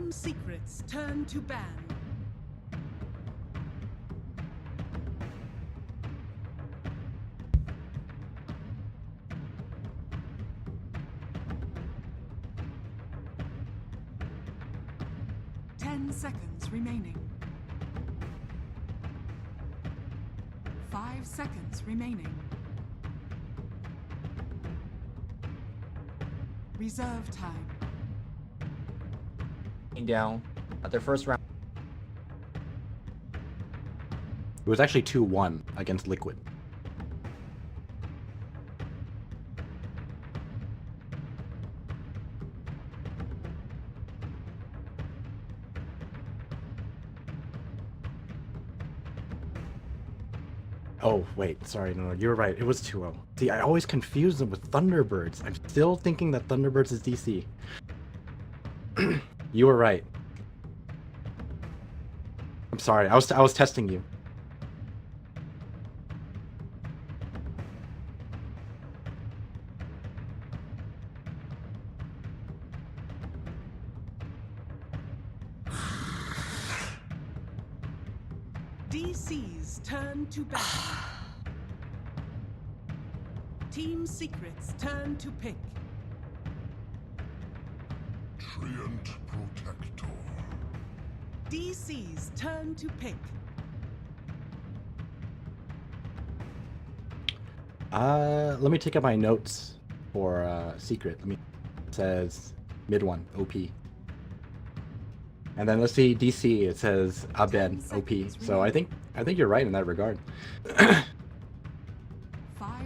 Team secrets turn to ban. Seconds remaining. 5 seconds remaining. Reserve time. Down at their first round. It was actually 2-1 against Liquid. Oh, wait, sorry, no, you were right. It was 2-0. See, I always confuse them with Thunderbirds. I'm still thinking that Thunderbirds is DC. You were right. I'm sorry, I was testing you. DC's turn to ban. Team secrets turn to pick. Treant Protector. DC's turn to pick. Let me take out my notes for secret. It says mid one, OP. And then let's see DC, it says Abed, OP. So I think you're right in that regard. 5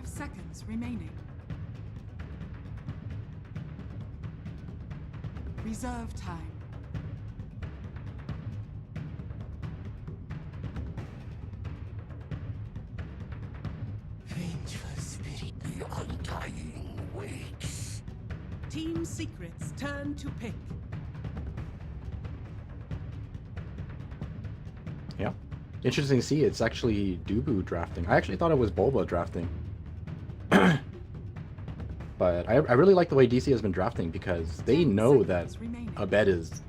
seconds remaining. Reserve time. Vengeful spirit, the undying waits. Team secrets turn to pick. Yeah. Interesting to see, it's actually Dubu drafting. I actually thought it was Boba drafting. But I really like the way DC has been drafting because they know that Abed is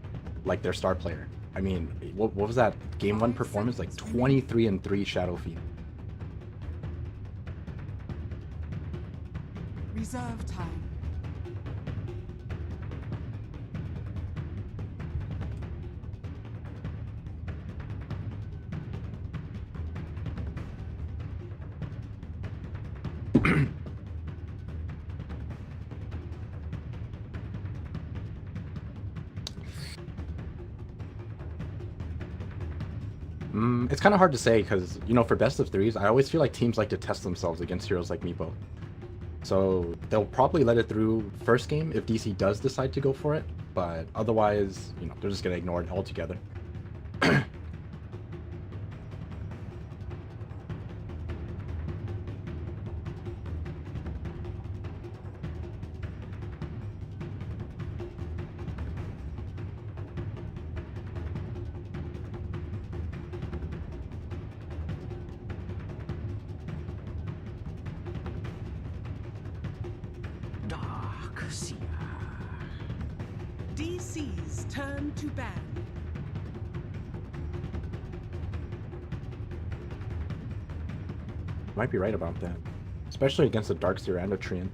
like their star player. I mean, what was that game 1 performance? Like 23-3 Shadow Fiend. Reserve time. It's kind of hard to say because, you know, for best of threes, I always feel like teams like to test themselves against heroes like Meepo. So they'll probably let it through first game if DC does decide to go for it, but otherwise, you know, they're just going to ignore it altogether. DC's turn to ban. Might be right about that, especially against a Darkseer and a Treant.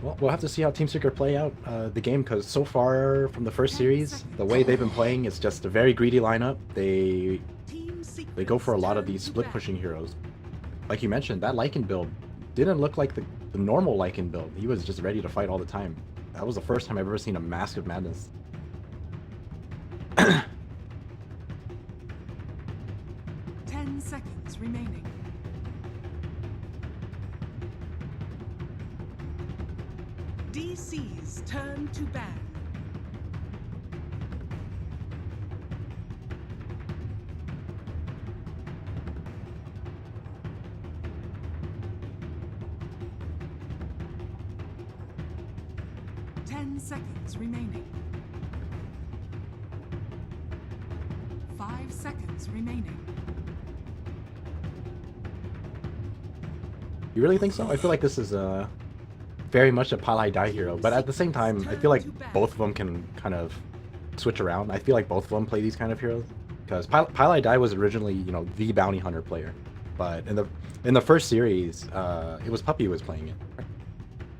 Well, we'll have to see how Team Secret play out the game, because so far from the first series, the way they've been playing is just a very greedy lineup. They go for a lot of these split pushing heroes. Like you mentioned, that Lycan build didn't look like the normal Lycan build. He was just ready to fight all the time. That was the first time I've ever seen a Mask of Madness. 10 seconds remaining. DC's turn to ban. Seconds remaining. 5 seconds remaining. You really think so? I feel like this is very much a Palai Die hero, but at the same time, I feel like both of them can kind of switch around. I feel like both of them play these kind of heroes. Because Pile Dai was originally, you know, the bounty hunter player. But in the first series, it was Puppey who was playing it.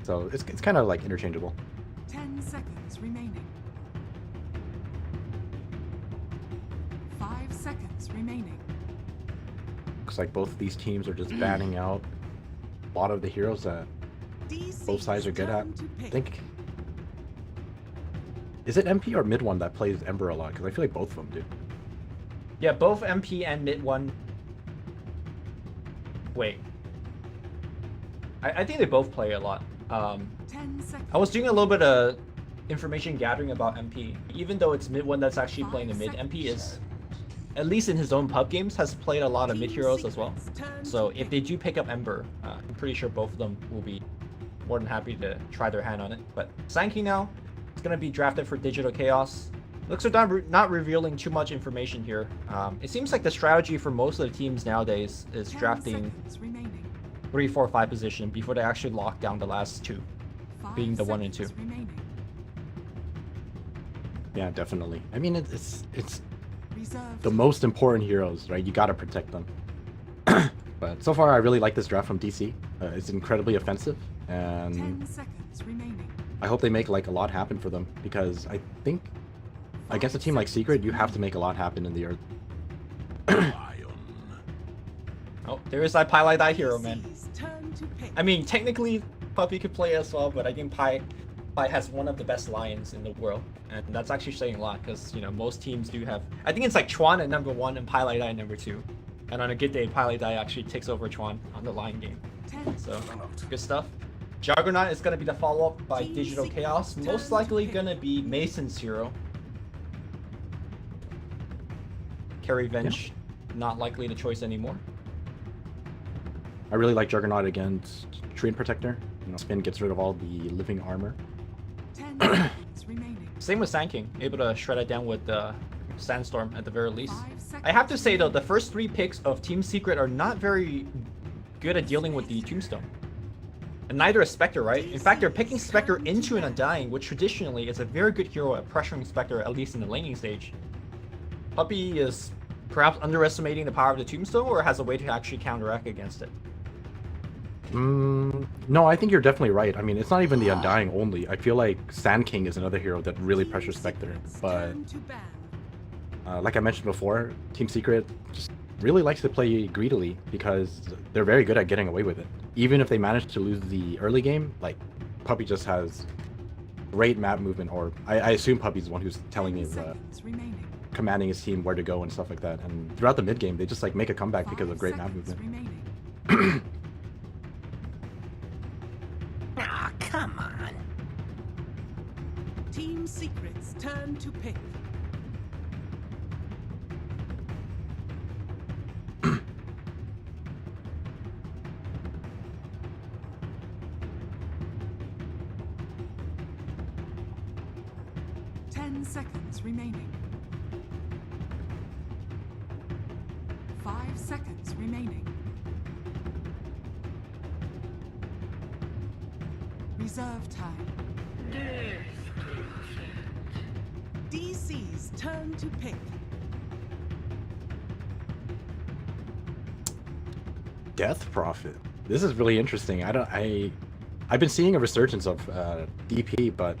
So it's kind of like interchangeable. 10 seconds remaining. 5 seconds remaining. Looks like both of these teams are just banning out a lot of the heroes that both sides are good at. I think... Is it MP or mid one that plays Ember a lot? Because I feel like both of them do. Yeah, both MP and mid one. Wait. I think they both play a lot. 10 seconds. I was doing a little bit of information gathering about MP. Even though it's mid one that's actually playing the mid, MP is, at least in his own pub games, has played a lot of mid heroes as well. So if they do pick up Ember, I'm pretty sure both of them will be more than happy to try their hand on it. But Sankey now is going to be drafted for Digital Chaos. Looks are not revealing too much information here. It seems like the strategy for most of the teams nowadays is drafting 3, 4, 5 position before they actually lock down the last two, being the 1 and 2. Yeah, definitely. I mean, it's the most important heroes, right? You gotta protect them. But so far, I really like this draft from DC. It's incredibly offensive, and 10 seconds remaining. I hope they make like a lot happen for them, because I think against a team like Secret, you have to make a lot happen in the earth. Oh, there is that Pile Die hero, man. I mean, technically, Puppey could play as well, but I think Pi has one of the best lions in the world, and that's actually saying a lot, because, you know, most teams do have... I think it's like Chuan at number 1 and Pile Die at number 2. And on a good day, Pile Die actually takes over Chuan on the lion game. So, good stuff. Juggernaut is going to be the follow-up by Digital Chaos. Most likely going to be Mason's hero. Carry Venge, not likely the choice anymore. I really like Juggernaut against Treant Protector. You know, Spin gets rid of all the living armor. 10 seconds remaining. Same with Sand King, able to shred it down with Sandstorm at the very least. I have to say though, the first 3 picks of Team Secret are not very good at dealing with the Tombstone. And neither is Spectre, right? In fact, they're picking Spectre into an Undying, which traditionally is a very good hero at pressuring Spectre, at least in the laning stage. Puppey is perhaps underestimating the power of the Tombstone, or has a way to actually counteract against it. No, I think you're definitely right. I mean, it's not even the Undying only. I feel like Sand King is another hero that really pressures Spectre. But like I mentioned before, Team Secret just really likes to play greedily because they're very good at getting away with it. Even if they manage to lose the early game, like Puppey just has great map movement, or I assume Puppey's the one who's telling me commanding his team where to go and stuff like that. And throughout the mid game, they just like make a comeback because of great map movement. Ah, come on. Team Secret's turn to pick. Seconds remaining. 5 seconds remaining. Reserve time. DC's turn to pick. Death Prophet. This is really interesting. I've been seeing a resurgence of DP, but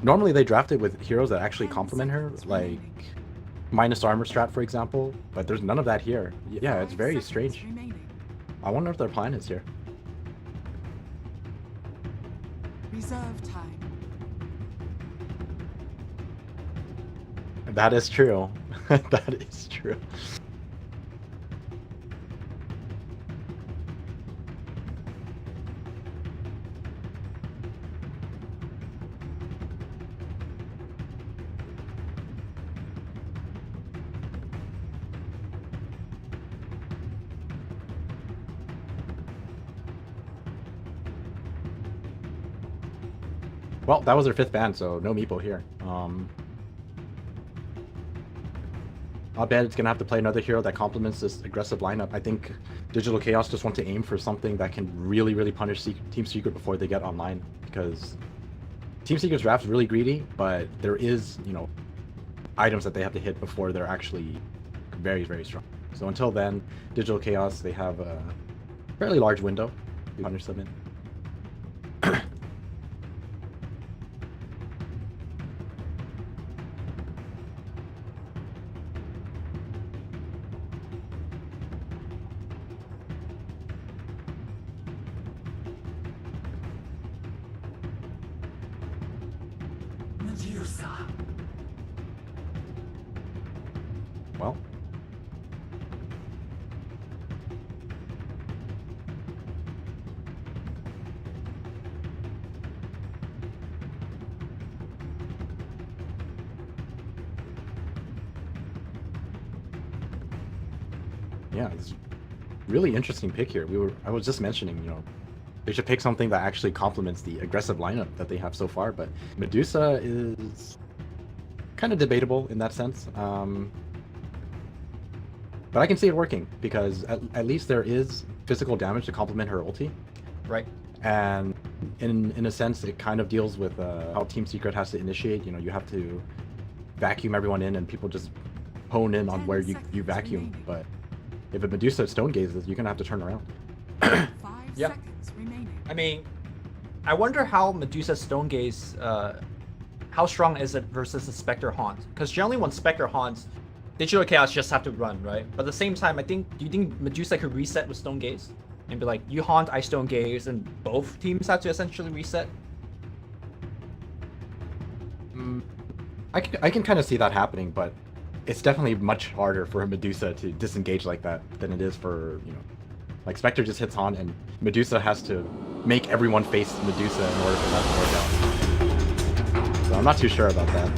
normally they draft it with heroes that actually complement her, like minus armor strat, for example, but there's none of that here. Yeah, it's very strange. I wonder if their plan is here. Reserve time. That is true. That is true. Well, that was their 5th ban, so no Meepo here. I'll bet it's going to have to play another hero that complements this aggressive lineup. I think Digital Chaos just want to aim for something that can really, really punish Team Secret before they get online. Because Team Secret's draft is really greedy, but there is, you know, items that they have to hit before they're actually very, very strong. So until then, Digital Chaos, they have a fairly large window to punish them in. Well, yeah, it's a really interesting pick here. I was just mentioning, you know, they should pick something that actually complements the aggressive lineup that they have so far, but Medusa is kind of debatable in that sense. But I can see it working because at least there is physical damage to complement her ulti. Right. And in a sense, it kind of deals with how Team Secret has to initiate. You know, you have to vacuum everyone in and people just hone in on where you vacuum. But if a Medusa stone gazes, you're going to have to turn around. 5 Yeah. seconds remaining. I mean, I wonder how Medusa Stone Gaze, how strong is it versus the Spectre Haunt? Because generally when Spectre haunts, Digital Chaos just have to run, right? But at the same time, do you think Medusa could reset with Stone Gaze? And be like, you haunt, I Stone Gaze, and both teams have to essentially reset? I can kind of see that happening, but it's definitely much harder for a Medusa to disengage like that than it is for, you know, like Spectre just hits on and Medusa has to make everyone face Medusa in order for that to work out. So I'm not too sure about that.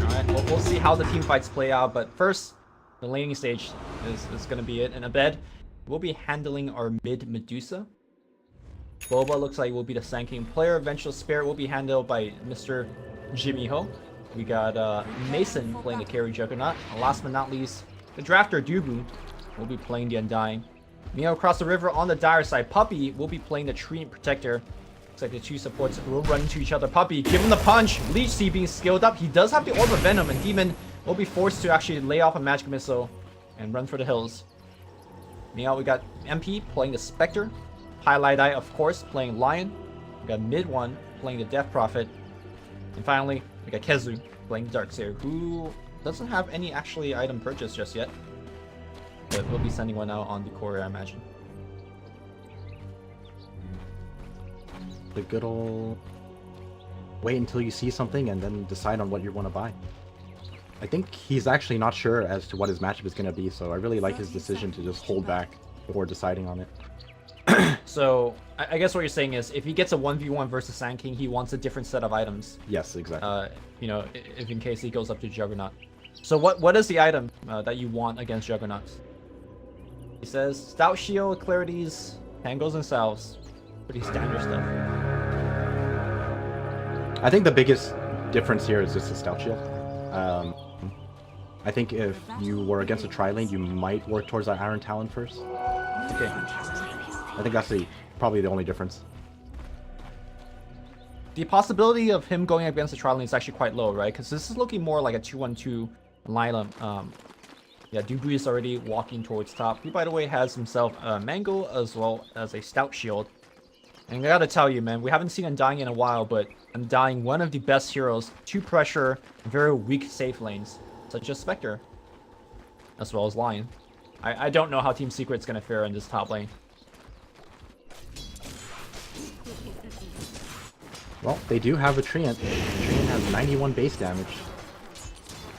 Alright, well, we'll see how the team fights play out, but first, the laning stage is going to be it. In a bed, we'll be handling our mid Medusa. Boba looks like will be the Sanking player. Eventual Spirit will be handled by Mr. Jimmy Ho. We got Mason playing the carry Juggernaut. And last but not least, the drafter Dubu will be playing the Undying. Meanwhile, across the river on the dire side, Puppy will be playing the Treant Protector. Looks like the two supports will run into each other. Puppy, give him the punch. Leech Seed being skilled up. He does have the Orb of Venom, and Demon will be forced to actually lay off a Magic Missile and run for the hills. Meanwhile, we got MP playing the Spectre. Highlight Eye, of course, playing Lion. We got Mid One playing the Death Prophet. And finally, we got Kezu playing Darkseer, who doesn't have any actually item purchase just yet. But we'll be sending one out on the core, I imagine. The good old wait until you see something and then decide on what you want to buy. I think he's actually not sure as to what his matchup is going to be, so I really like his decision to just hold back before deciding on it. So, I guess what you're saying is, if he gets a 1v1 versus Sand King, he wants a different set of items. Yes, exactly. You know, if in case he goes up to Juggernaut. So what is the item that you want against Juggernauts? He says, Stout Shield, Clarities, Tangles, and Salves. Pretty standard stuff. I think the biggest difference here is just the Stout Shield. I think if you were against a tri-lane, you might work towards that Iron Talon first. Okay. I think that's probably the only difference. The possibility of him going against the tri-lane is actually quite low, right? Because this is looking more like a 2-1-2 lineup. Yeah, Dubu is already walking towards top. He, by the way, has himself a Mango as well as a Stout Shield. And I gotta tell you, man, we haven't seen Undying in a while, but Undying, one of the best heroes to pressure very weak safe lanes, such as Spectre, as well as Lion. I don't know how Team Secret's gonna fare in this top lane. Well, they do have a Treant. Treant has 91 base damage.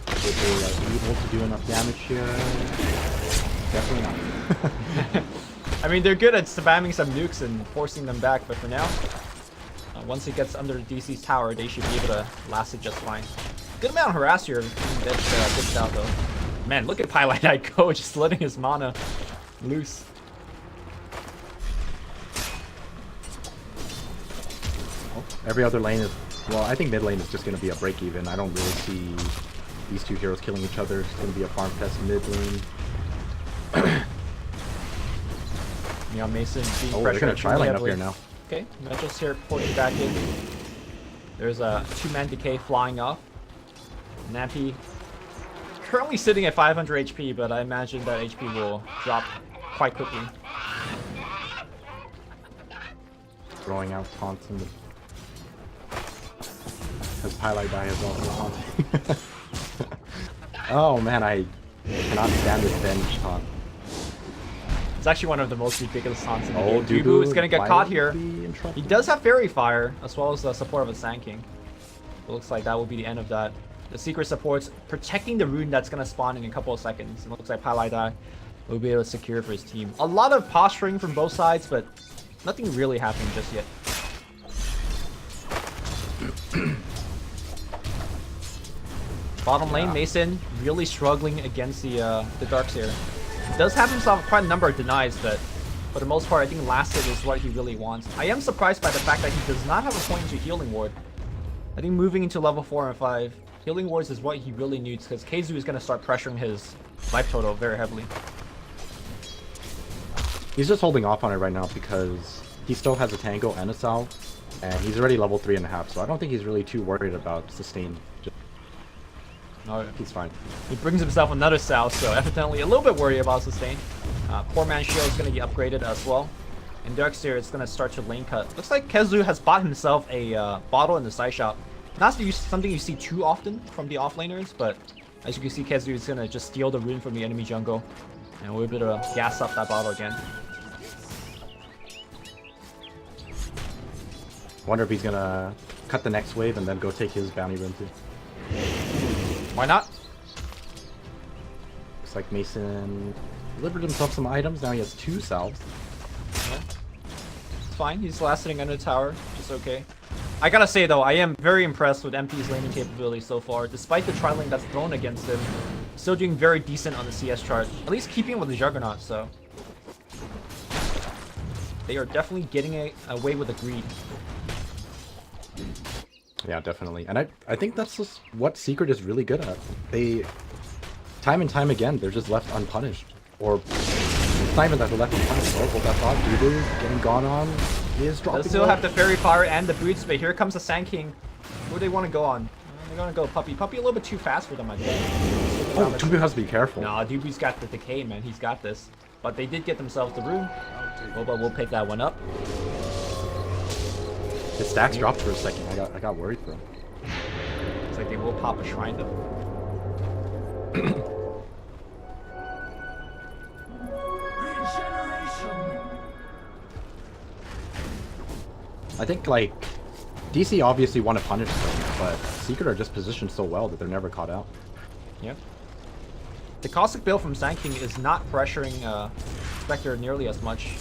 Would they be able to do enough damage here? Definitely not. I mean, they're good at spamming some nukes and forcing them back, but for now, once he gets under DC's tower, they should be able to last it just fine. Good amount of harass here. That's ditched out though. Man, look at Highlight Eye go, just letting his mana loose. Every other lane is, well, I think mid lane is just going to be a break even. I don't really see these two heroes killing each other. It's going to be a farm fest mid lane. Yeah, Mason being Oh, they're going to try lane up here now. Okay, Metro's here, porting back in. There's a 2-man decay flying off. Nampy currently sitting at 500 HP, but I imagine that HP will drop quite quickly. Throwing out taunts in the... His highlight die is also taunting. Oh man, I cannot stand this Venge taunt. It's actually one of the most ridiculous taunts in the Oh, game. Dubu is gonna get caught here. He He does have Fairy Fire, as well as the support of a Sand King. It looks like that will be the end of that. The secret support's protecting the rune that's gonna spawn in a couple of seconds. It looks like Palaidai will be able to secure it for his team. A lot of posturing from both sides, but nothing really happening just yet. Bottom lane, Mason really struggling against the Darkseer. He does have himself quite a number of denies, but for the most part, I think Last Hit is what he really wants. I am surprised by the fact that he does not have a point into Healing Ward. I think moving into level 4 and 5, Healing Wards is what he really needs, because Keizu is going to start pressuring his life total very heavily. He's just holding off on it right now because he still has a Tango and a Salve, and he's already level 3.5, so I don't think he's really too worried about sustain. No, He's fine. he brings himself another South, so evidently a little bit worried about sustain. Poor Man Shield is going to get upgraded as well. And Darkseer is going to start to lane cut. Looks like Keizu has bought himself a bottle in the side shop. Not something you see too often from the offlaners, but as you can see, Keizu is going to just steal the rune from the enemy jungle. And we're able to gas up that bottle again. Wonder if he's gonna cut the next wave and then go take his bounty rune too. Why not? Looks like Mason delivered himself some items. Now he has 2 salves. Yeah. It's fine. He's last sitting under the tower, which is okay. I gotta say though, I am very impressed with MP's laning capability so far. Despite the tri-lane that's thrown against him, still doing very decent on the CS chart. At least keeping with the Juggernaut, so... They are definitely getting away with the greed. Yeah, definitely. And I think that's just what Secret is really good at. They, time and time again, they're just left unpunished. Or, it's not even that they're left unpunished. Oh, well, that's odd. Dudu getting gone on. He is dropping. They still have the Fairy Fire and the boots, but here comes the Sand King. Who do they want to go on? They're gonna go Puppy. Puppy a little bit too fast for them, I think. Oh, Dubu has to be careful. Nah, Dubu's got the decay, man. He's got this. But they did get themselves the rune. Boba will pick that one up. His stacks dropped for a second. I got worried for him. It's like they will pop a shrine though. I think, like, DC obviously want to punish them, but Secret are just positioned so well that they're never caught out. Yep. The Caustic build from Sand King is not pressuring Spectre nearly as much.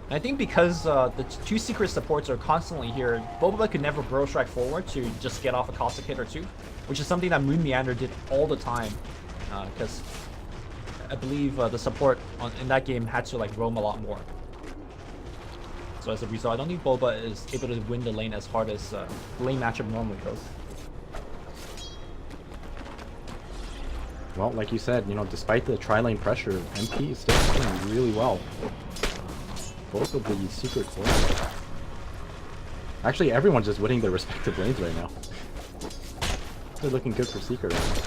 And I think because the 2 secret supports are constantly here, Boba could never Burrow Strike forward to just get off a Caustic hit or 2, which is something that Moon Meander did all the time. Because I believe the support in that game had to like roam a lot more. So as a result, I don't think Boba is able to win the lane as hard as the lane matchup normally goes. Well, like you said, you know, despite the tri-lane pressure, MP is still playing really well. Both of the secret cores. Actually, everyone's just winning their respective lanes right now. They're looking good for secret right now.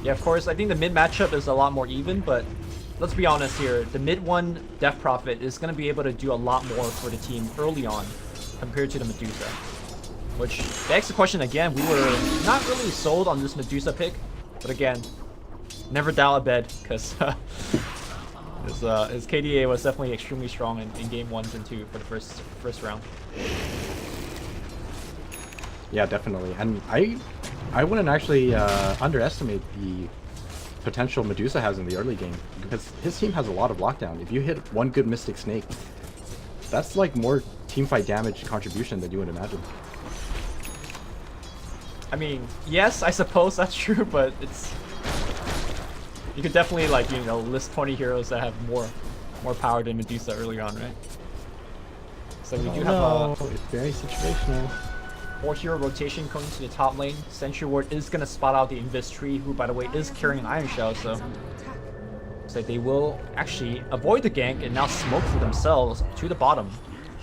Yeah, of course, I think the mid matchup is a lot more even, but let's be honest here. The mid one Death Prophet is going to be able to do a lot more for the team early on compared to the Medusa. Which begs the question again, we were not really sold on this Medusa pick, but again, never doubt a bed, because his KDA was definitely extremely strong in game 1 and 2 for the first round. Yeah, definitely. And I wouldn't actually underestimate the potential Medusa has in the early game, because his team has a lot of lockdown. If you hit one good Mystic Snake, that's like more teamfight damage contribution than you would imagine. I mean, yes, I suppose that's true, but it's... You could definitely, like, you know, list 20 heroes that have more power than Medusa early on, right? So we do have it's very situational. 4-hero rotation going to the top lane. Sentry Ward is going to spot out the Invis Tree, who, by the way, is carrying an Iron Shell, so... Looks like they will actually avoid the gank and now smoke for themselves to the bottom.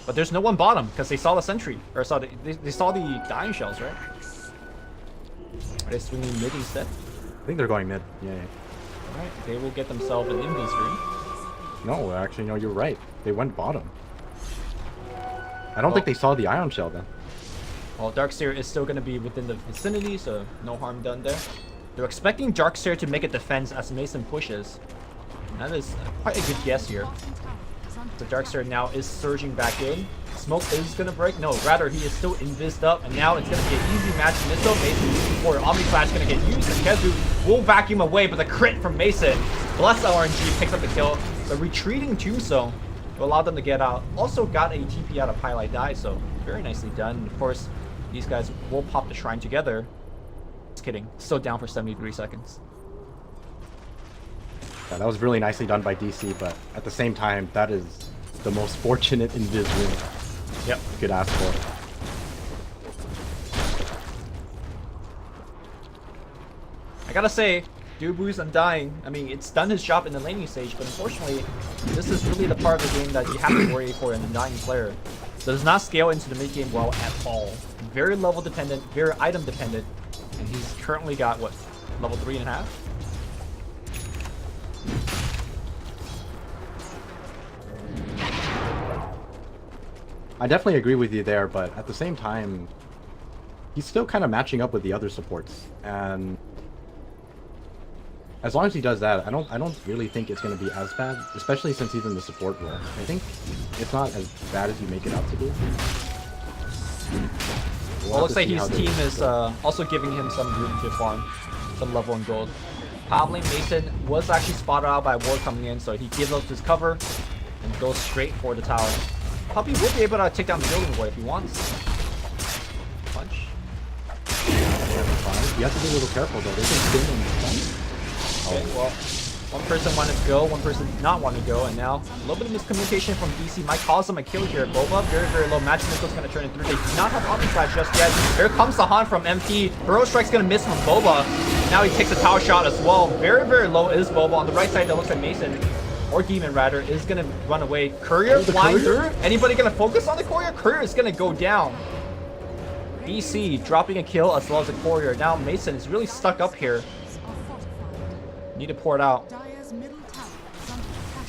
But there's no one bottom because they saw the sentry. Or saw they saw the iron shells, right? Are they swinging mid instead? I think they're going mid. Yeah. Alright, they will get themselves an invis room. No, actually, no, you're right. They went bottom. I don't think they saw the ion shell then. Well, Darkseer is still going to be within the vicinity, so no harm done there. They're expecting Darkseer to make a defense as Mason pushes. And that is quite a good guess here. So Darkseer now is surging back in. Smoke is going to break. No, rather, he is still invised up. And now it's going to be an easy match. Missile, Mason before Omni Flash going to get used. And Kezu will vacuum away, but the crit from Mason. Bless RNG, picks up the kill. The retreating Tombstone will allow them to get out. Also got a TP out of Highlight Die, so very nicely done. Of course, these guys will pop the shrine together. Just kidding. Still down for 73 seconds. Yeah, that was really nicely done by DC, but at the same time, that is the most fortunate invis room. Yep. You could ask for. I gotta say, Dubu's Undying, I mean, it's done his job in the laning stage, but unfortunately, this is really the part of the game that you have to worry for an Undying player. Does not scale into the mid game well at all. Very level dependent, very item dependent, and he's currently got, what, level 3.5? I definitely agree with you there, but at the same time, he's still kind of matching up with the other supports, and as long as he does that, I don't really think it's going to be as bad, especially since he's in the support role. I think it's not as bad as you make it out to be. Well, it looks like his team is also giving him some room to farm, some level in gold. Probably Mason was actually spotted out by Ward coming in, so he gives up his cover and goes straight for the tower. Puppy will be able to take down the building boy if he wants. Punch. You have to be a little careful though. They can spin and stun. Okay, well, one person wanted to go, one person did not want to go, and now a little bit of miscommunication from DC might cause them a kill here. Boba, very, very low. Magic Missile's going to turn it through. They do not have Omni Flash just yet. Here comes the Han from MP. Burrow Strike's going to miss from Boba. Now he takes a tower shot as well. Very, very low is Boba. On the right side, that looks like Mason, or Demon rather, is going to run away. Courier flying through. Anybody going to focus on the Courier? Courier is going to go down. BC dropping a kill as well as a Courier. Now Mason is really stuck up here. Need to pour it out. Dire's middle tower is under attack.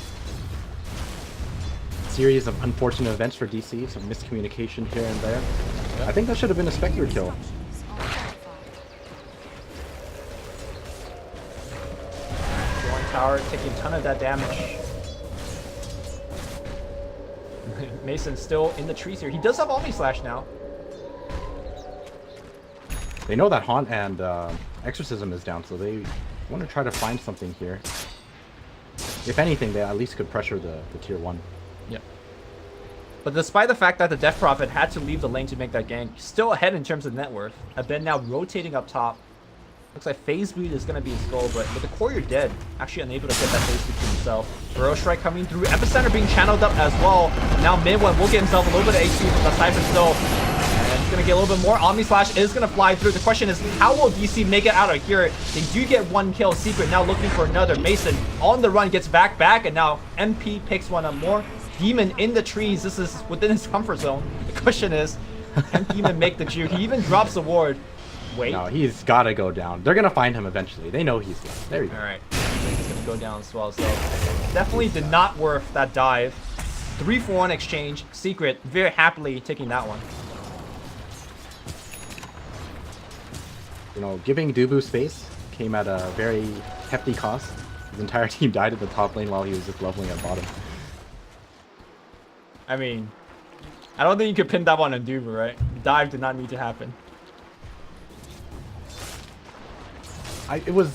Series of unfortunate events for DC, some miscommunication here and there. Yep. I think that should have been a Spectre kill. Going tower, taking a ton of that damage. Mason's still in the trees here. He does have Omni Slash now. They know that Haunt and Exorcism is down, so they want to try to find something here. If anything, they at least could pressure the tier 1. Yep. But despite the fact that the Death Prophet had to leave the lane to make that gank, still ahead in terms of net worth. I've been now rotating up top. Looks like Phase Bleed is going to be his goal, but with the Courier dead, actually unable to get that Phase Bleed to himself. Burrow Strike coming through. Epicenter being channeled up as well. Now mid one will get himself a little bit of HP from the Siphon still. And it's going to get a little bit more. Omni Slash is going to fly through. The question is, how will DC make it out of here? They do get one kill. Secret now looking for another. Mason on the run gets back, and now MP picks one up more. Demon in the trees. This is within his comfort zone. The question is, can Demon make the juke? He even drops the ward. Wait. No, he's got to go down. They're going to find him eventually. They know he's there. There you go. Alright. He's going to go down as well. So, definitely did not worth that dive. 3-for-1 exchange. Secret very happily taking that one. You know, giving Dubu space came at a very hefty cost. His entire team died at the top lane while he was just leveling at bottom. I mean, I don't think you could pin that one on Dubu, right? Dive did not need to happen. It was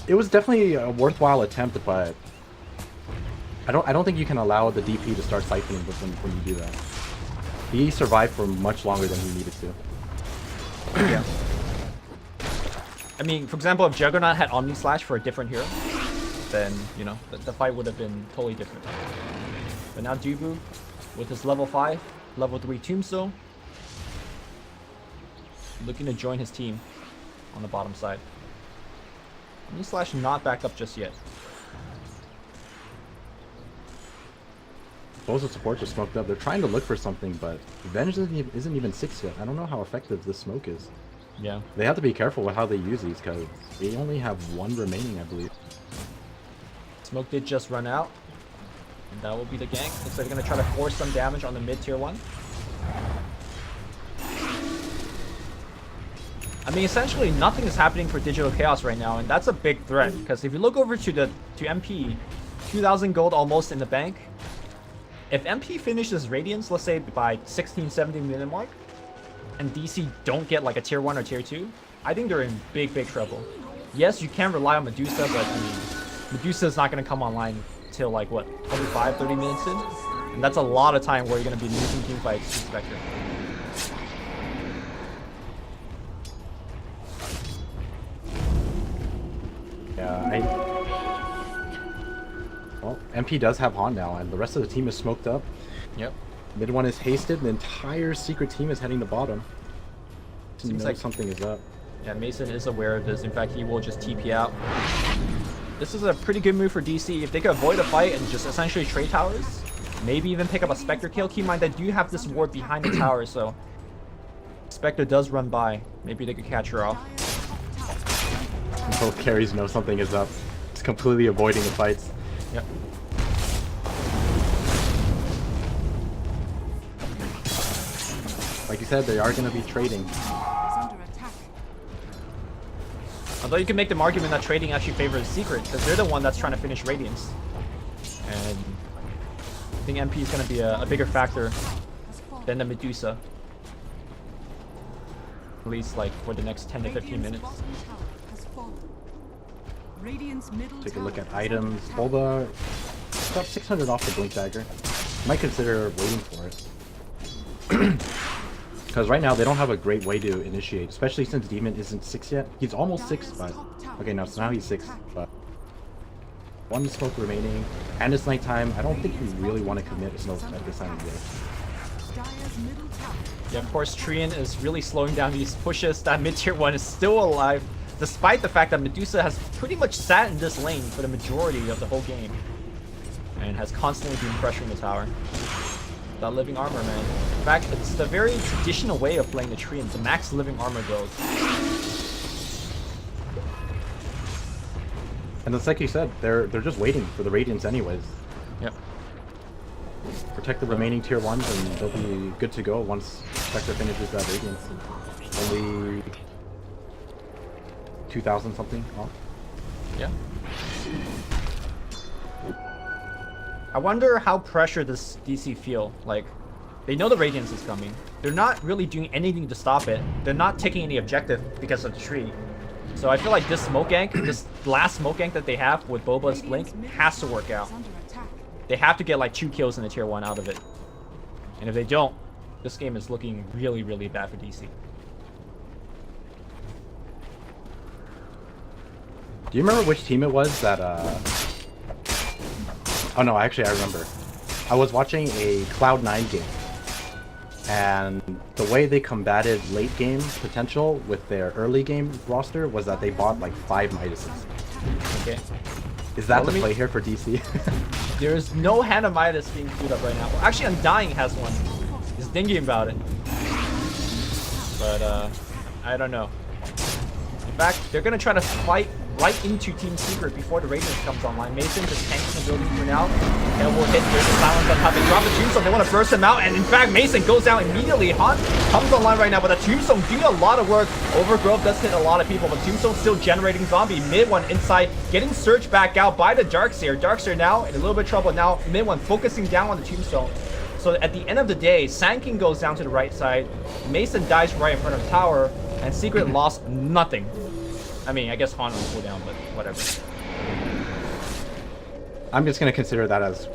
definitely a worthwhile attempt, but I don't think you can allow the DP to start siphoning when you do that. He survived for much longer than he needed to. Yeah. I mean, for example, if Juggernaut had Omni Slash for a different hero, then, you know, the fight would have been totally different. But now Dubu, with his level 5, level 3 Tombstone, looking to join his team on the bottom side. Omni Slash not back up just yet. Both the supports are smoked up. They're trying to look for something, but Revenge isn't even 6 yet. I don't know how effective this smoke is. Yeah. They have to be careful with how they use these, because they only have 1 remaining, I believe. Smoke did just run out. And that will be the gank. Looks like they're going to try to force some damage on the mid tier 1. I mean, essentially nothing is happening for Digital Chaos right now, and that's a big threat. Because if you look over to MP, 2,000 gold almost in the bank. If MP finishes Radiance, let's say by 16, 17 minute mark, and DC don't get like a tier 1 or tier 2, I think they're in big, big trouble. Yes, you can rely on Medusa, but I mean, Medusa is not going to come online till like, what, 25, 30 minutes in? And that's a lot of time where you're going to be losing team fights to Spectre. Yeah, well, MP does have Han now, and the rest of the team is smoked up. Yep. Mid 1 is hasted, the entire secret team is heading to bottom. Seems like something is up. Yeah, Mason is aware of this. In fact, he will just TP out. This is a pretty good move for DC. If they could avoid a fight and just essentially trade towers, maybe even pick up a Spectre kill. Keep in mind, they do have this ward behind the tower, so Spectre does run by. Maybe they could catch her off. Both carries know something is up. It's completely avoiding the fights. Yep. Like you said, they are going to be trading. Although you can make the argument that trading actually favors Secret, because they're the one that's trying to finish Radiance. And I think MP is going to be a bigger factor than the Medusa. At least like for the next 10 to 15 minutes. Take a look at items. Bulba got 600 off the Blink Dagger. Might consider waiting for it. Because right now they don't have a great way to initiate, especially since Demon isn't 6 yet. He's almost 6, but... Okay, no, so now he's 6, but... 1 smoke remaining, and it's nighttime. I don't think we really want to commit a smoke at this time of day. Yeah, of course, Trian is really slowing down these pushes. That mid-tier 1 is still alive, despite the fact that Medusa has pretty much sat in this lane for the majority of the whole game. And has constantly been pressuring the tower. That living armor, man. In fact, it's the very traditional way of playing the Trian, the max living armor build. And it's like you said, they're just waiting for the Radiance anyways. Yep. Protect the remaining tier 1s and they'll be good to go once Spectre finishes that Radiance. Only 2,000 something off. Yeah. I wonder how pressured does DC feel. Like, they know the Radiance is coming. They're not really doing anything to stop it. They're not taking any objective because of the tree. So I feel like this smoke gank, this last smoke gank that they have with Boba's Blink has to work out. They have to get like 2 kills in the tier 1 out of it. And if they don't, this game is looking really, really bad for DC. Do you remember which team it was that, Oh no, actually I remember. I was watching a Cloud9 game. And the way they combated late game potential with their early game roster was that they bought like 5 Midases. Okay. Is that the play here for DC? There's no Hannah Midas being queued up right now. Well, actually, Undying has one. He's thinking about it. But, I don't know. In fact, they're gonna try to fight right into Team Secret before the Radiance comes online. Mason just tanks the building for now. And will hit. There's a silence on top. They drop the Tombstone. They want to burst him out. And in fact, Mason goes down immediately. Han comes online right now, but the Tombstone doing a lot of work. Overgrowth does hit a lot of people, but Tombstone still generating zombie. Mid 1 inside, getting searched back out by the Darkseer. Darkseer now in a little bit of trouble. Now Mid 1 focusing down on the Tombstone. So at the end of the day, Sand King goes down to the right side. Mason dies right in front of the tower, and Secret lost nothing. I mean, I guess Han will cool down, but whatever. I'm just going to consider that as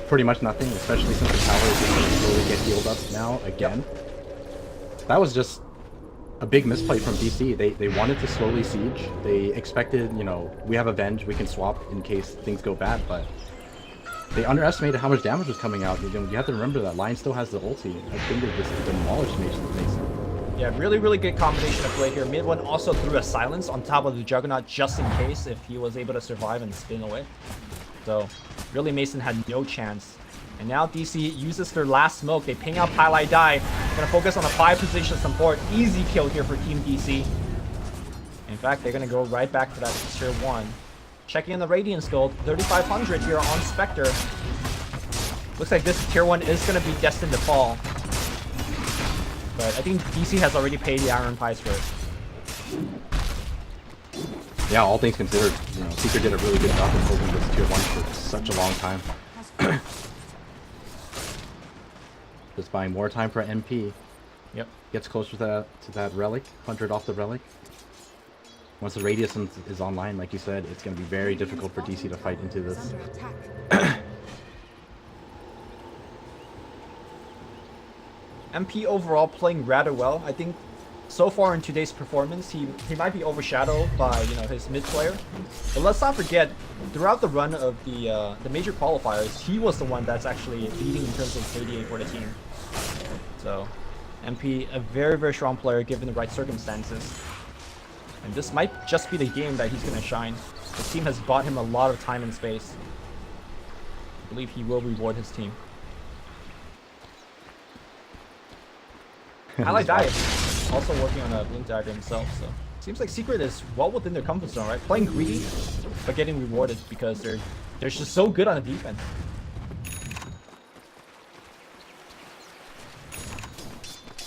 pretty much nothing, especially since the tower is going to slowly get healed up now again. Yep. That was just a big misplay from DC. They wanted to slowly siege. They expected, you know, we have Avenge, we can swap in case things go bad, but they underestimated how much damage was coming out. You have to remember that Lion still has the ulti. I think they just demolished Mason. Yeah, really, really good combination of play here. Mid 1 also threw a silence on top of the Juggernaut just in case if he was able to survive and spin away. So, really, Mason had no chance And now DC uses their last smoke. They ping out Pylai Die. Gonna focus on a 5 position support. Easy kill here for Team DC. In fact, they're gonna go right back to that tier 1. Checking in the Radiance Gold, 3,500 here on Spectre. Looks like this tier 1 is gonna be destined to fall. But I think DC has already paid the Iron Pies for it. Yeah, all things considered, you know, Secret did a really good job of holding this tier 1 for such a long time. Just buying more time for MP. Yep. Gets closer to that relic, 100 off the relic. Once the radius is online, like you said, it's going to be very difficult for DC to fight into this. Under attack. MP overall playing rather well. I think so far in today's performance, he might be overshadowed by, you know, his mid player. But let's not forget, throughout the run of the major qualifiers, he was the one that's actually leading in terms of KDA for the team. So, MP, a very, very strong player given the right circumstances. And this might just be the game that he's going to shine. The team has bought him a lot of time and space. I believe he will reward his team. I like Diet. Also working on a blink dagger himself, so seems like Secret is well within their comfort zone, right? Playing greedy, but getting rewarded because they're just so good on the defense.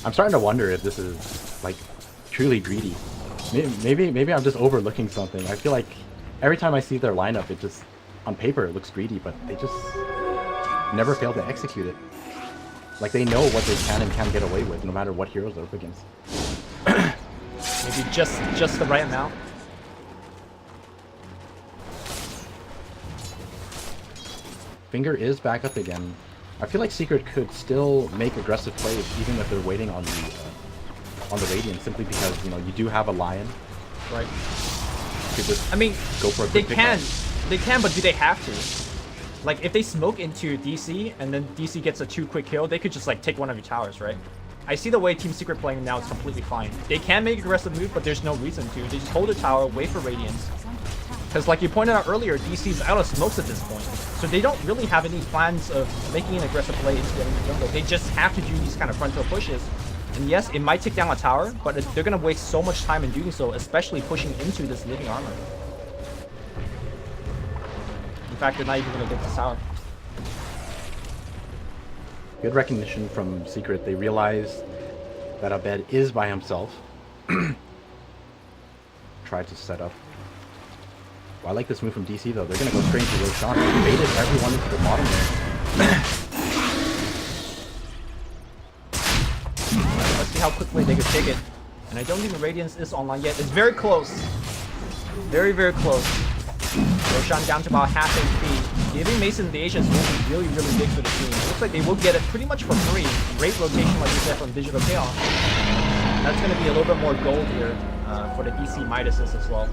I'm starting to wonder if this is like truly greedy. Maybe I'm just overlooking something. I feel like every time I see their lineup, it just on paper it looks greedy, but they just never fail to execute it. Like they know what they can and can't get away with, no matter what heroes they're up against. Maybe just the right amount. Finger is back up again. I feel like Secret could still make aggressive plays even if they're waiting on the Radiant, simply because, you know, you do have a Lion. Right. You could just I mean, go for a they quick can, pickup. but do they have to? Like, if they smoke into DC and then DC gets a 2 quick kill, they could just like take one of your towers, right? I see the way Team Secret playing now is completely fine. They can make aggressive move, but there's no reason to. They just hold a tower, wait for Radiance. Because like you pointed out earlier, DC's out of smokes at this point. So they don't really have any plans of making an aggressive play into getting the jungle. They just have to do these kind of frontal pushes. And yes, it might take down a tower, but they're going to waste so much time in doing so, especially pushing into this living armor. In fact, they're not even going to get this tower. Good recognition from Secret. They realize that Abed is by himself. Try to set up. Well, I like this move from DC though. They're gonna go straight into Roshan. They baited everyone into the bottom there. Let's see how quickly they can take it. And I don't think the Radiance is online yet. It's very close. Very, very close. Roshan down to about half HP. Giving Mason the Asians will be really, really big for the team. It looks like they will get it pretty much for free. Great rotation, like you said, from Digital Chaos. That's going to be a little bit more gold here for the DC Midases as well.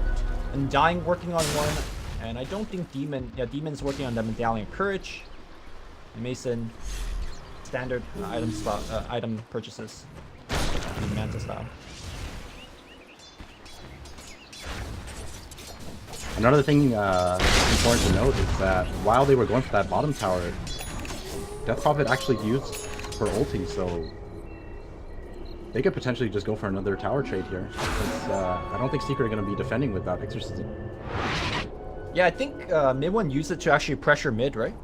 And Dying working on one. And I don't think Demon's working on the Medallion of Courage. And Mason, standard item purchases in Manta style. Another thing important to note is that while they were going for that bottom tower, Death Prophet actually used her ulti, so they could potentially just go for another tower trade here. Because, I don't think Secret are going to be defending with that exorcism. Yeah, I think mid one used it to actually pressure mid, right?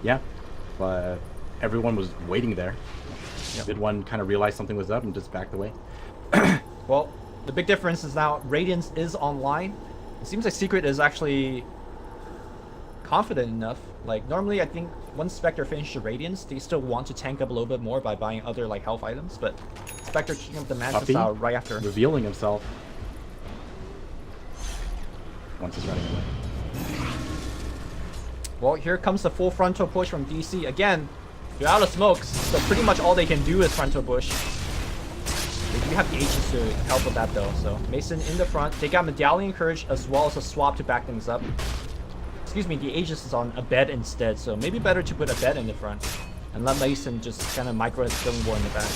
Yeah, but everyone was waiting there. Yep. Mid one kind of realized something was up and just backed away. Well, the big difference is now Radiance is online. It seems like Secret is actually confident enough. Like, normally I think once Spectre finishes the Radiance, they still want to tank up a little bit more by buying other, like, health items, but Spectre kicking up the Manta style right after. Revealing himself. Once he's running away. Well, here comes the full frontal push from DC. Again, they're out of smokes, so pretty much all they can do is frontal push. They do have the H's to help with that though, so Mason in the front. They got Medallion Courage as well as a swap to back things up. Excuse me, the Aegis is on a bed instead, so maybe better to put a bed in the front and let Mason just kind of micro his killing war in the back.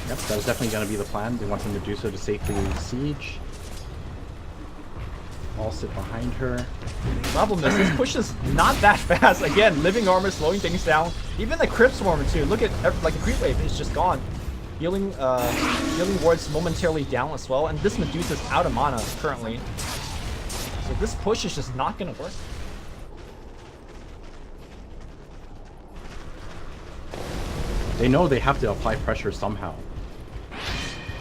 Yep, that was definitely going to be the plan. They want him to do so to safely siege. all sit behind her. Problem is, this push is not that fast. Again, living armor slowing things down. Even the crit swarmer too. Look at like the creep wave is just gone. Healing wards momentarily down as well, and this Medusa's out of mana currently. So this push is just not gonna work. They know they have to apply pressure somehow.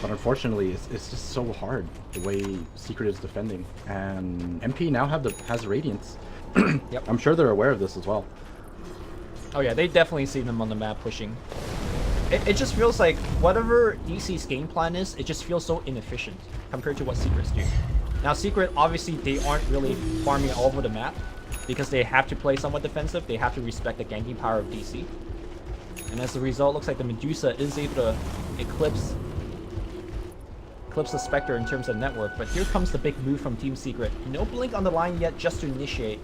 But unfortunately, it's just so hard the way Secret is defending. And MP now has Radiance. Yep. I'm sure they're aware of this as well. Oh yeah, they definitely see them on the map pushing. It just feels like whatever DC's game plan is, it just feels so inefficient compared to what Secrets do. Now Secret, obviously, they aren't really farming all over the map because they have to play somewhat defensive. They have to respect the ganking power of DC. And as a result, looks like the Medusa is able to eclipse the Spectre in terms of network. But here comes the big move from Team Secret. No blink on the line yet, just to initiate.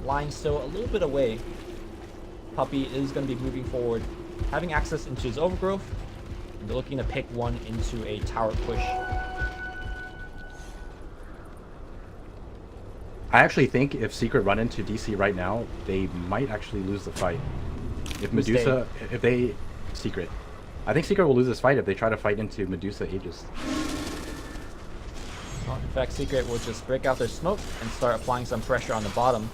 Line still a little bit away. Puppey is going to be moving forward, having access into his overgrowth. They're looking to pick one into a tower push. I actually think if Secret run into DC right now, they might actually lose the fight. If Medusa, Secret. I think Secret will lose this fight if they try to fight into Medusa Aegis. Well, in fact, Secret will just break out their smoke and start applying some pressure on the bottom.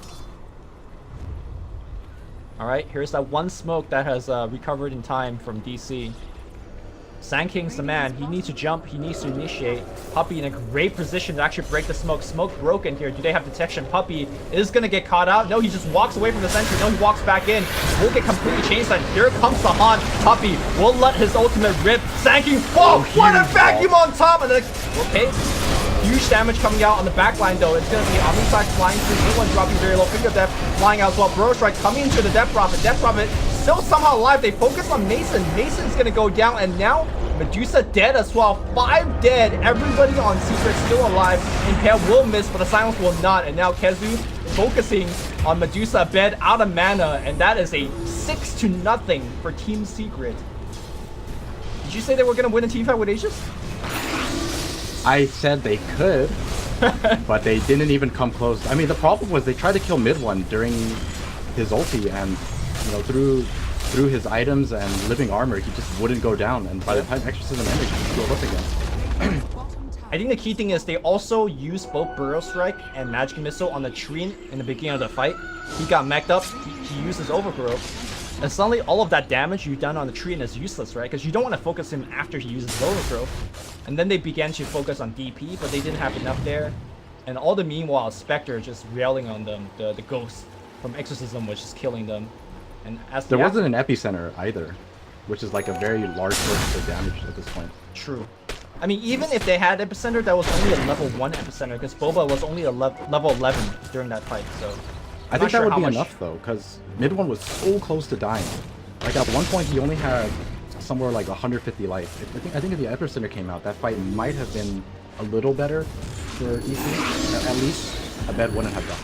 Alright, here's that one smoke that has recovered in time from DC. Sand King's the man. He needs to jump. He needs to initiate. Puppey in a great position to actually break the smoke. Smoke broken here. Do they have detection? Puppey is going to get caught out. No, he just walks away from the sentry. No, he walks back in. Will get completely changed. And here comes the haunt. Puppey will let his ultimate rip. Sand King. Whoa! What a vacuum on top! And then, okay. Huge damage coming out on the back line though. It's going to be Omniside flying through. New one dropping very low. Finger Death flying out as well. Bro Strike coming into the Death Prophet. Death Prophet still somehow alive. They focus on Mason. Mason's going to go down. And now Medusa dead as well. 5 dead. Everybody on Secret still alive. Impale will miss, but the silence will not. And now Kezu focusing on Medusa bed out of mana. And that is a 6-0 for Team Secret. Did you say they were going to win a team fight with Aegis? I said they could, but they didn't even come close. I mean, the problem was they tried to kill mid one during his ulti, and through his items and living armor, he just wouldn't go down. And by the time Exorcism ended, he just go up again. I think the key thing is they also used both Burrow Strike and Magic Missile on the Treant in the beginning of the fight. He got mech'd up. He used his Overgrowth. And suddenly, all of that damage you've done on the Treant is useless, right? Because you don't want to focus him after he uses Overgrowth. And then they began to focus on DP, but they didn't have enough there. And all the meanwhile, Spectre just railing on them. The Ghost from Exorcism was just killing them. And as there wasn't an epicenter either, which is like a very large source of damage at this point. True. I mean, even if they had epicenter, that was only a level 1 epicenter, because Boba was only a level 11 during that fight. So I think that would be enough though, because mid one was so close to dying. Like at one point, he only had somewhere like 150 life. I think if the epicenter came out, that fight might have been a little better for DC. At least I bet wouldn't have done.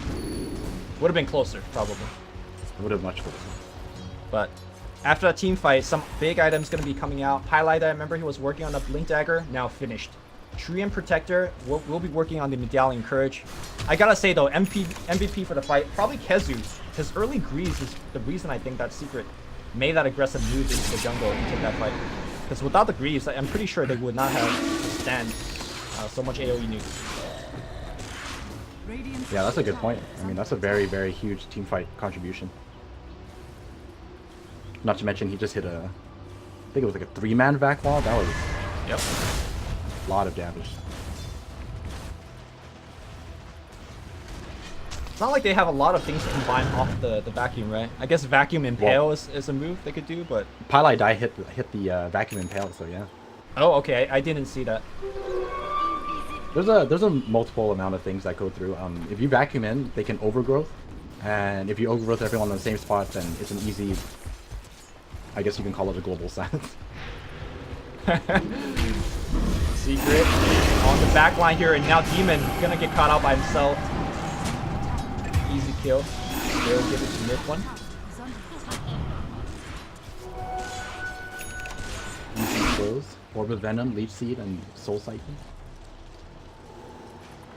Would have been closer, probably. It would have much closer. But after that team fight, some big items going to be coming out. Highlight, I remember he was working on the Blink Dagger, now finished. Treant Protector, we'll be working on the Medallion Courage. I gotta say though, MVP for the fight, probably Kezu. His early greaves is the reason I think that Secret made that aggressive move into the jungle and take that fight. Because without the greaves, I'm pretty sure they would not have stand so much AoE nuke. Yeah, that's a good point. I mean, that's a very, very huge team fight contribution. Not to mention, he just hit I think it was like a 3-man vac wall. That was a lot of damage. It's not like they have a lot of things to combine off the vacuum, right? I guess Vacuum Impale is a move they could do, but... Pylai Die hit the Vacuum Impale, so yeah. Oh, okay, I didn't see that. There's a multiple amount of things that go through. If you vacuum in, they can overgrowth. And if you overgrowth everyone in the same spot, then it's an easy... I guess you can call it a global silence. Secret on the back line here, and now Demon gonna get caught out by himself. Easy kill. They'll give it to mid one. Easy kills. Orb of Venom, Leech Seed, and Soul Siphon.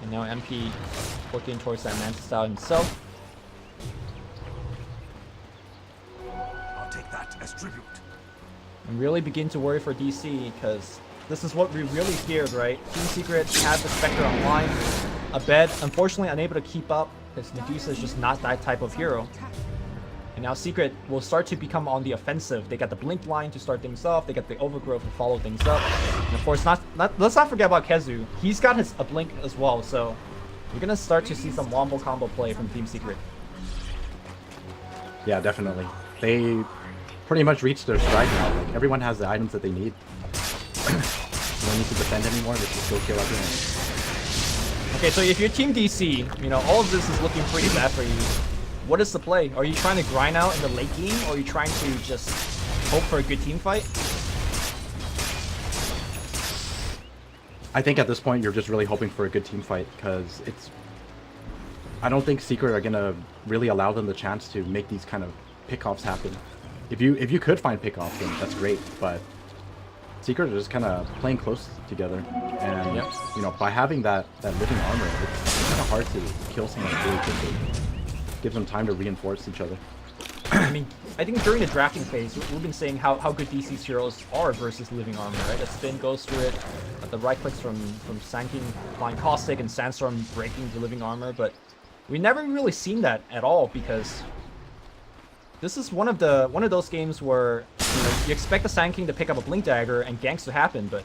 And now MP working towards that Manta style himself. I'll take that as tribute. And really begin to worry for DC, because this is what we really feared, right? Team Secret had the Spectre online. Abed, unfortunately, unable to keep up, because Medusa is just not that type of hero. And now Secret will start to become on the offensive. They got the Blink line to start things off. They got the Overgrowth to follow things up. And of course, let's not forget about Kezu. He's got a Blink as well, so you're going to start to see some wombo combo play from Team Secret. Yeah, definitely. They pretty much reached their stride now. Like, everyone has the items that they need. You don't need to defend anymore. Let's just go kill everyone. Okay, so if you're Team DC, you know, all of this is looking pretty bad for you. What is the play? Are you trying to grind out in the late game, or are you trying to just hope for a good team fight? I think at this point you're just really hoping for a good team fight, because I don't think Secret are gonna really allow them the chance to make these kind of pickoffs happen. If you could find pickoffs, then that's great, but Secret are just kind of playing close together, and you know, by having that living armor, it's kind of hard to kill someone really quickly. Gives them time to reinforce each other. I mean, I think during the drafting phase, we've been saying how good DC's heroes are versus living armor, right? The spin goes through it, the right clicks from Sanking, applying Caustic, and Sandstorm breaking the living armor, but we never really seen that at all, because this is one of those games where you expect the Sand King to pick up a Blink Dagger and ganks to happen, but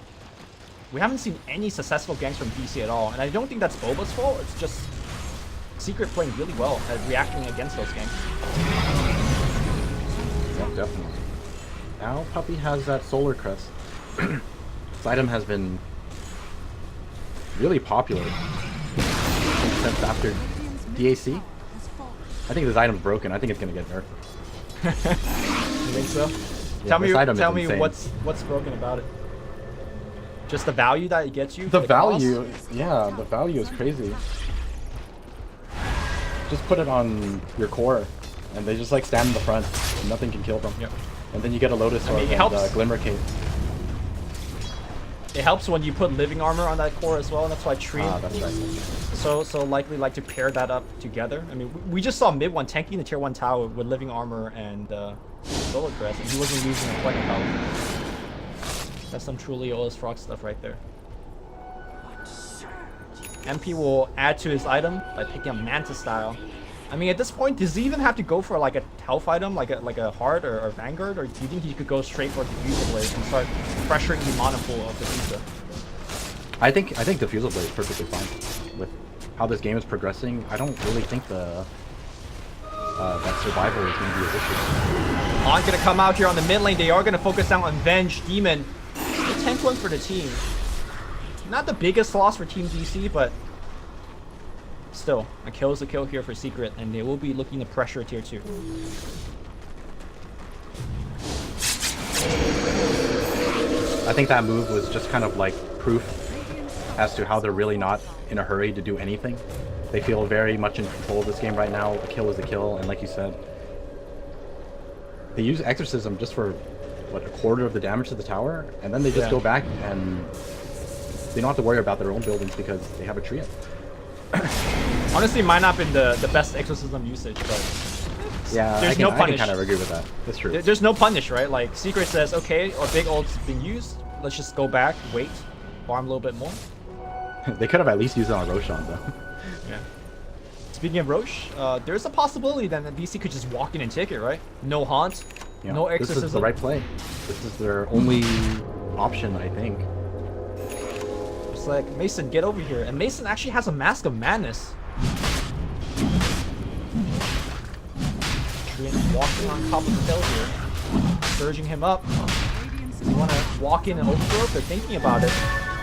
we haven't seen any successful ganks from DC at all, and I don't think that's Boba's fault. It's just Secret playing really well at reacting against those ganks. Yeah, definitely. Now Puppy has that Solar Crest. This item has been really popular since after DAC. I think this item's broken. I think it's gonna get nerfed. You think so? Yeah, tell me what's broken about it. Just the value that it gets you? The value, yeah, the value is crazy. Just put it on your core, and they just like stand in the front, and nothing can kill them. Yep. And then you get a Lotus Orb and Glimmer Cape. It helps when you put living armor on that core as well, and that's why Treant that's right. so likely like to pair that up together. I mean, we just saw mid 1 tanking the tier 1 tower with living armor and Solar Crest, and he wasn't losing a fighting power. That's some truly OS Frog stuff right there. MP will add to his item by picking up Manta style. I mean, at this point, does he even have to go for like a health item, like a Heart or Vanguard, or do you think he could go straight for Diffusal Blade and start pressuring the mana pool of Diffuser? I think Diffusal Blade is perfectly fine with how this game is progressing. I don't really think that survival is going to be an issue. On gonna come out here on the mid lane. They are gonna focus down on Venge Demon. The 10th one for the team. Not the biggest loss for Team DC, but still, a kill is a kill here for Secret, and they will be looking to pressure tier 2. I think that move was just kind of like proof as to how they're really not in a hurry to do anything. They feel very much in control of this game right now. A kill is a kill, and like you said, they use Exorcism just for, what, a quarter of the damage to the tower, and then they just go back and they don't have to worry about their own buildings because they have a Treant. Honestly, might not been the best Exorcism usage, but yeah, there's no punish. I can kind of agree with that. That's true. There's no punish, right? Like, Secret says, okay, our big ult's been used. Let's just go back, wait, farm a little bit more. They could have at least used it on Roshan, though. Yeah. Speaking of Roche, there's a possibility then that DC could just walk in and take it, right? No haunt, Yeah, no Exorcism. This is the right play. This is their only option, I think. It's like, Mason, get over here. And Mason actually has a Mask of Madness. Treant walking on top of the hill here. Surging him up. You want to walk in and overgrowth? They're thinking about it.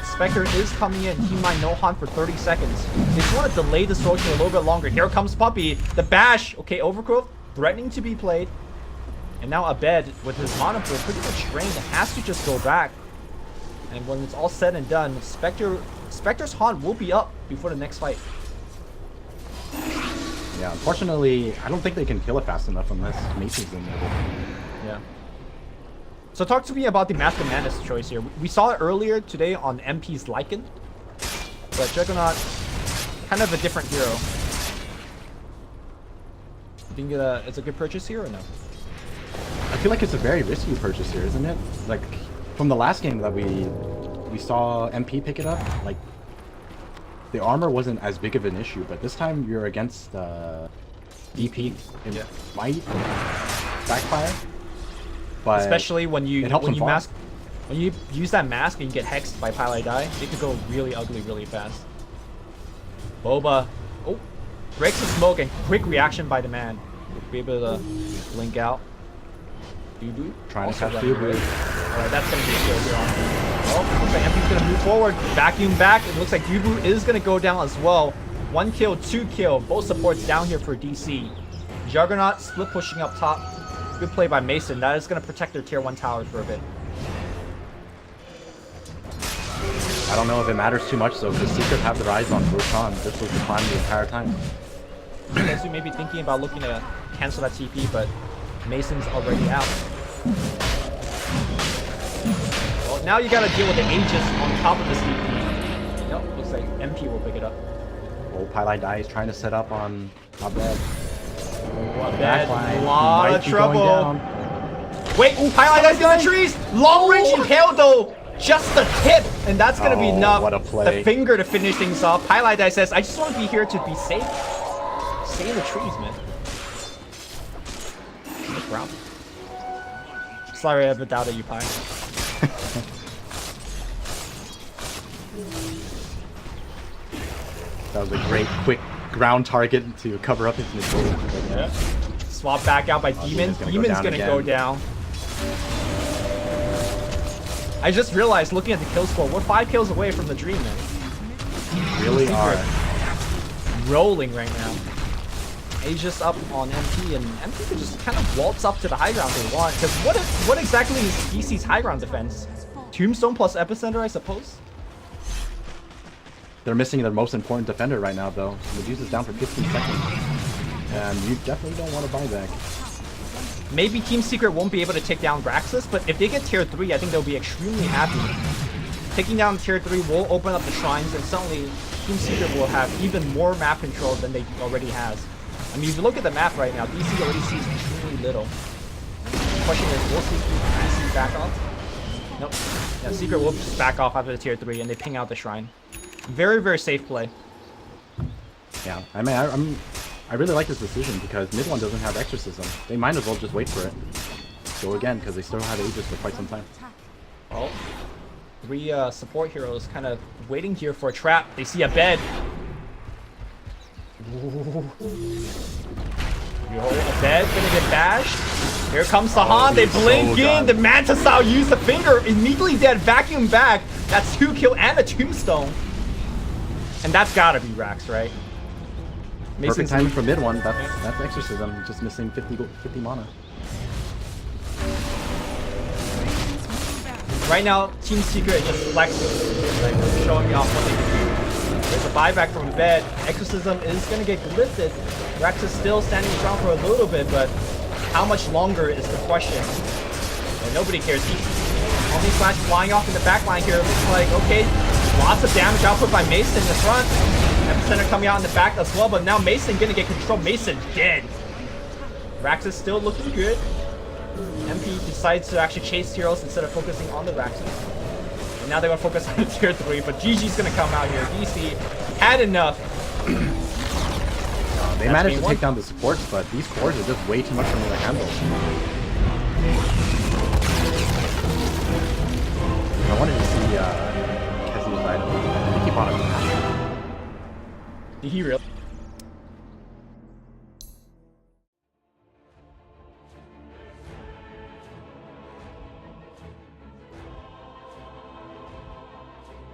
Spectre is coming in. He might no haunt for 30 seconds. They just want to delay this rotation a little bit longer. Here comes Puppy. The bash. Okay, overgrowth threatening to be played. And now Abed, with his mana pool pretty much drained, has to just go back. And when it's all said and done, Spectre's haunt will be up before the next fight. Yeah, unfortunately, I don't think they can kill it fast enough unless Mason's in there. Yeah. So talk to me about the Mask of Madness choice here. We saw it earlier today on MP's Lycan. But Juggernaut kind of a different hero. You think it's a good purchase here or no? I feel like it's a very risky purchase here, isn't it? Like, from the last game that we saw MP pick it up, like, the armor wasn't as big of an issue, but this time you're against DP. It might backfire. But especially when you farm. When you use that mask and you get hexed by Pile Die, it could go really ugly really fast. Boba, oh, breaks the smoke and quick reaction by the man. Be able to link out. Yubu trying to catch Yubu. Alright, that's gonna be a kill here on. Oh, looks like MP's gonna move forward, vacuum back. It looks like Yubu is gonna go down as well. 1 kill, 2 kill, both supports down here for DC. Juggernaut split pushing up top. Good play by Mason. That is gonna protect their tier 1 towers for a bit. I don't know if it matters too much though, because Secret have their eyes on Roshan. This was the plan the entire time. Guess we may be thinking about looking to cancel that TP, but Mason's already out. Well, now you gotta deal with the Aegis on top of this TP. Nope, looks like MP will pick it up. Oh, Pylai Die is trying to set up on Abed. A lot of trouble. Wait, Pylai Die's in the trees! Long range impale though! Just the tip! And that's gonna be enough. What a play. The finger to finish things off. Pylai Die says, I just want to be here to be safe. Stay in the trees, man. No problem. Sorry I ever doubted you, Pi. That was a great, quick ground target to cover up his missile. Yeah. Swap back out by Demon. Demon's gonna go down. I just realized, looking at the kill score, we're 5 kills away from the Dream, man. Really are. Rolling right now. Aegis up on MP, and MP can just kind of waltz up to the high ground if they want. Because what exactly is DC's high ground defense? Tombstone plus Epicenter, I suppose? They're missing their most important defender right now, though. Medusa's down for 15 seconds. And you definitely don't want to buy back. Maybe Team Secret won't be able to take down Raxus, but if they get tier 3, I think they'll be extremely happy. Taking down tier 3 will open up the shrines, and suddenly Team Secret will have even more map control than they already has. I mean, if you look at the map right now, DC already sees extremely little. The question is, will DC back off? Nope. Yeah, Secret will just back off after the tier 3, and they ping out the shrine. Very, very safe play. Yeah, I mean, I really like this decision because mid one doesn't have Exorcism. They might as well just wait for it. Go again, because they still have Aegis for quite some time. Oh, 3 support heroes kind of waiting here for a trap. They see a bed. Ooh. Yo, a bed gonna get bashed. Here comes Sahan. They blink in. The Mantisau used the finger. Immediately dead. Vacuum back. That's 2 kill and a tombstone. And that's gotta be Rax, right? Perfect timing for mid one. That's Exorcism. Just missing 50 mana. Right now, Team Secret is just flexing, like showing off what they can do. There's a buyback from the bed. Exorcism is gonna get lifted. Rax is still standing strong for a little bit, but how much longer is the question? And nobody cares. Only Slash flying off in the back line here. It looks like, okay, lots of damage output by Mason in the front. Epicenter coming out in the back as well, but now Mason gonna get control. Mason dead. Rax is still looking good. MP decides to actually chase heroes instead of focusing on the Raxes. And now they're gonna focus on the tier 3, but GG's gonna come out here. DC had enough. They managed to take down the supports, but these cores are just way too much for them to handle. I wanted to see Kessie's item. I think he bought it. Did he really?